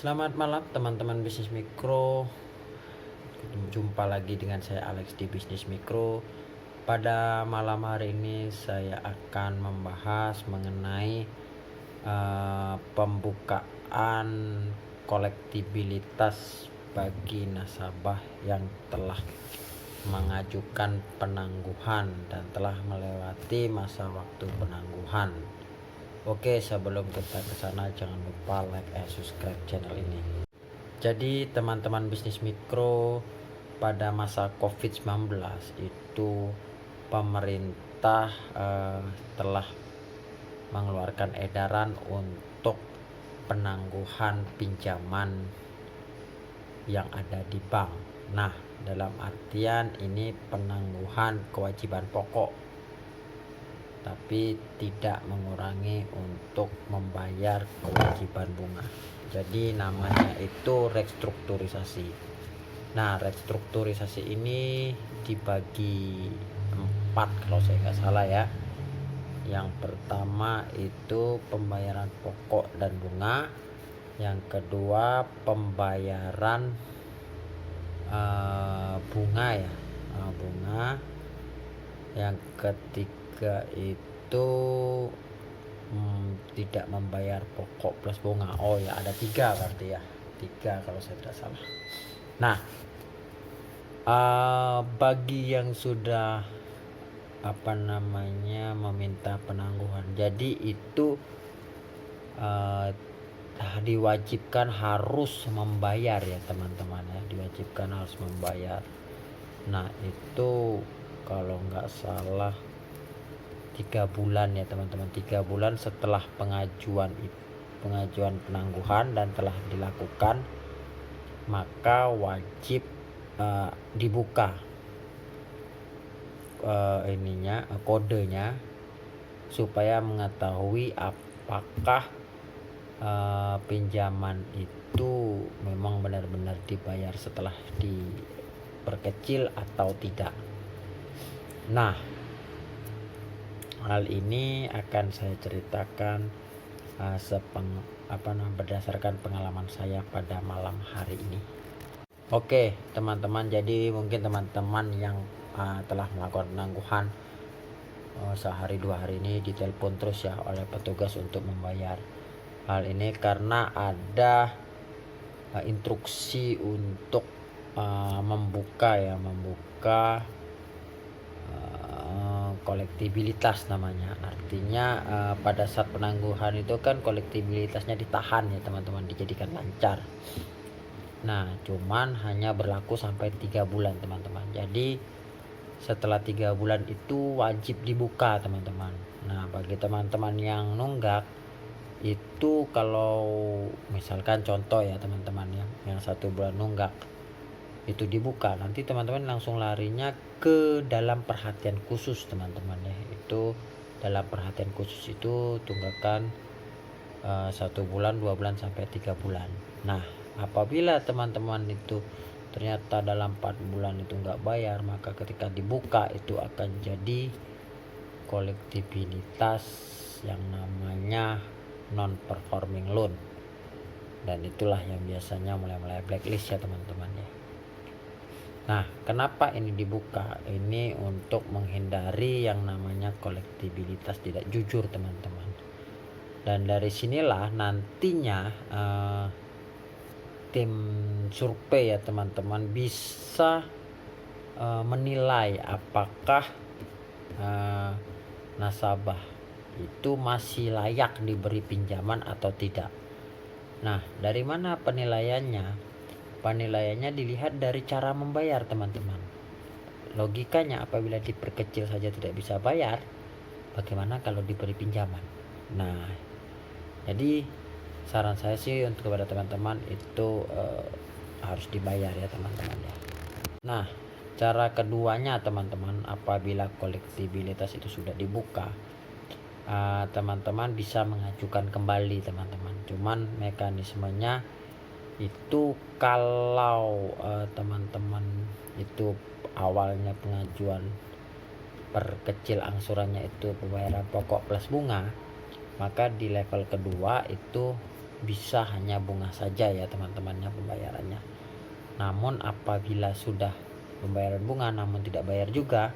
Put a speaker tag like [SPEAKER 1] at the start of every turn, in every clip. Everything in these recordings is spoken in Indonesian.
[SPEAKER 1] Selamat malam teman-teman bisnis mikro. Jumpa lagi dengan saya Alex di Bisnis Mikro. Pada malam hari ini saya akan membahas mengenai pembukaan kolektibilitas bagi nasabah yang telah mengajukan penangguhan dan telah melewati masa waktu penangguhan. Oke, sebelum kita ke sana jangan lupa like and subscribe channel ini. Jadi teman-teman bisnis mikro, pada masa COVID-19 itu pemerintah telah mengeluarkan edaran untuk penangguhan pinjaman yang ada di bank. Nah, dalam artian ini penangguhan kewajiban pokok, tapi tidak mengurangi untuk membayar kewajiban bunga. Jadi namanya itu restrukturisasi. Nah, restrukturisasi ini dibagi 4 kalau saya nggak salah ya. Yang pertama itu pembayaran pokok dan bunga. Yang kedua pembayaran bunga ya, bunga. Yang ketiga itu tidak membayar pokok plus bunga. Oh ya, ada 3 berarti ya, 3 kalau saya tidak salah. Nah, bagi yang sudah meminta penangguhan, jadi itu diwajibkan harus membayar ya teman-teman ya, diwajibkan harus membayar. Nah, itu kalau nggak salah 3 bulan ya teman-teman, 3 bulan setelah pengajuan penangguhan dan telah dilakukan, maka wajib dibuka kodenya supaya mengetahui apakah pinjaman itu memang benar-benar dibayar setelah diperkecil atau tidak. Nah, hal ini akan saya ceritakan berdasarkan pengalaman saya pada malam hari ini. Oke teman-teman, jadi mungkin teman-teman yang telah melakukan penangguhan sehari 2 hari ini ditelepon terus ya oleh petugas untuk membayar. Hal ini karena ada instruksi untuk membuka kolektibilitas namanya. Artinya pada saat penangguhan itu kan kolektibilitasnya ditahan ya teman-teman, dijadikan lancar. Nah, cuman hanya berlaku sampai 3 bulan teman-teman. Jadi setelah 3 bulan itu wajib dibuka teman-teman. Nah, bagi teman-teman yang nunggak itu, kalau misalkan contoh ya teman-teman ya, yang 1 bulan nunggak itu dibuka, nanti teman-teman langsung larinya ke dalam perhatian khusus teman-teman ya. Itu dalam perhatian khusus itu tunggakan 1 bulan, 2 bulan sampai 3 bulan. Nah, apabila teman-teman itu ternyata dalam 4 bulan itu nggak bayar, maka ketika dibuka itu akan jadi kolektibilitas yang namanya non performing loan, dan itulah yang biasanya mulai blacklist ya teman-teman ya. Nah, kenapa ini dibuka? Ini untuk menghindari yang namanya kolektibilitas tidak jujur teman-teman. Dan dari sinilah nantinya tim survei ya teman-teman bisa menilai apakah nasabah itu masih layak diberi pinjaman atau tidak. Nah, dari mana penilaiannya? Penilaiannya dilihat dari cara membayar teman-teman. Logikanya apabila diperkecil saja tidak bisa bayar, bagaimana kalau diberi pinjaman? Nah, jadi saran saya sih untuk kepada teman-teman itu harus dibayar ya teman-teman ya. Nah, cara keduanya teman-teman, apabila kolektibilitas itu sudah dibuka, teman-teman bisa mengajukan kembali teman-teman. Cuman mekanismenya itu kalau teman-teman itu awalnya pengajuan perkecil angsurannya itu pembayaran pokok plus bunga, maka di level kedua itu bisa hanya bunga saja ya teman-temannya pembayarannya. Namun apabila sudah pembayaran bunga namun tidak bayar juga,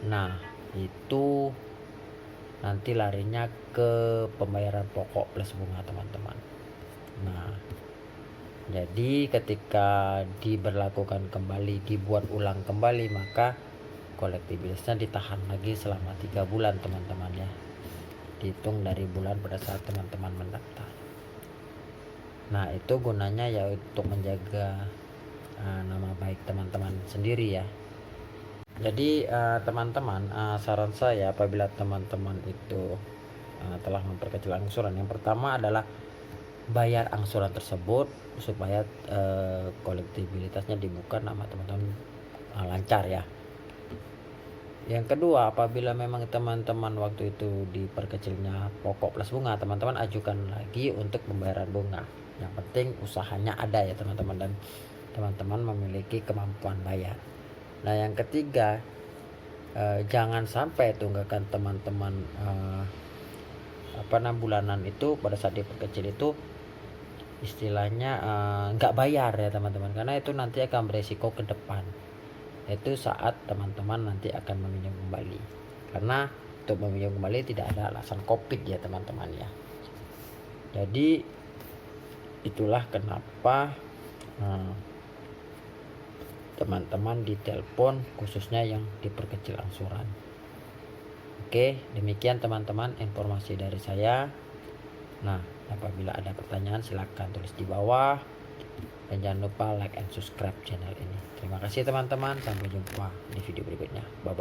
[SPEAKER 1] nah itu nanti larinya ke pembayaran pokok plus bunga teman-teman. Nah jadi ketika diberlakukan kembali, dibuat ulang kembali, maka kolektibilitasnya ditahan lagi selama 3 bulan teman-teman ya, dihitung dari bulan pada saat teman-teman mendaftar. Nah itu gunanya ya untuk menjaga nama baik teman-teman sendiri ya. Jadi teman-teman, saran saya apabila teman-teman itu telah memperkecil angsuran, yang pertama adalah bayar angsuran tersebut supaya kolektibilitasnya dibuka, nama teman-teman lancar ya. Yang kedua, apabila memang teman-teman waktu itu diperkecilnya pokok plus bunga, teman-teman ajukan lagi untuk pembayaran bunga. Yang penting usahanya ada ya teman-teman, dan teman-teman memiliki kemampuan bayar. Nah yang ketiga, jangan sampai tunggakan teman-teman bulanan itu pada saat diperkecil itu istilahnya nggak bayar ya teman-teman, karena itu nanti akan beresiko ke depan, yaitu saat teman-teman nanti akan meminjam kembali, karena untuk meminjam kembali tidak ada alasan COVID ya teman-teman ya. Jadi itulah kenapa teman-teman ditelepon khususnya yang diperkecil angsuran. Oke, demikian teman-teman informasi dari saya. Nah, apabila ada pertanyaan silahkan tulis di bawah, dan jangan lupa like and subscribe channel ini. Terima kasih teman-teman, sampai jumpa di video berikutnya. Bye bye.